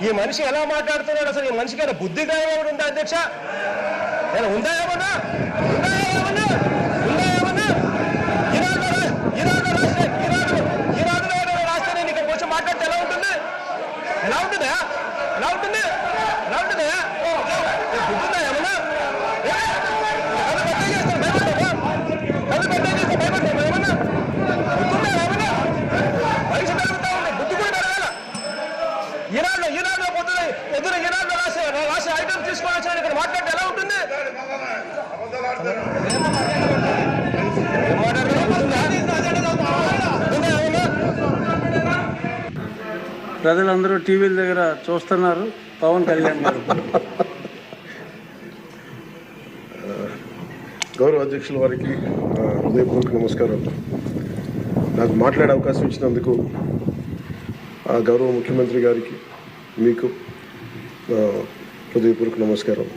ఈ మనిషి ఎలా మాట్లాడుతున్నాడు? అసలు ఈ మనిషికి ఏమైనా బుద్ధి గాయం ఉందా అధ్యక్ష? ఉందా ఏమన్నా? రాష్ట్రాన్ని ఇక్కడికి వచ్చి మాట్లాడితే ఎలా ఉంటుంది? ఎలా ఉంటుందా? బుద్ధుందా ఏమన్నా? ఈనాడులో పొద్దున ఈనాడులో రాసే ఐటమ్ తీసుకొని వచ్చాను ఇక్కడ మాట్లాడితే ఎలా ఉంటుంది? ప్రజలందరూ టీవీల దగ్గర చూస్తున్నారు పవన్ కళ్యాణ్ గారు. గౌరవ అధ్యక్షుల వారికి హృదయపూర్వక నమస్కారం. నాకు మాట్లాడే అవకాశం ఇచ్చినందుకు గౌరవ ముఖ్యమంత్రి గారికి మీకు హృదయపూర్వక నమస్కారం.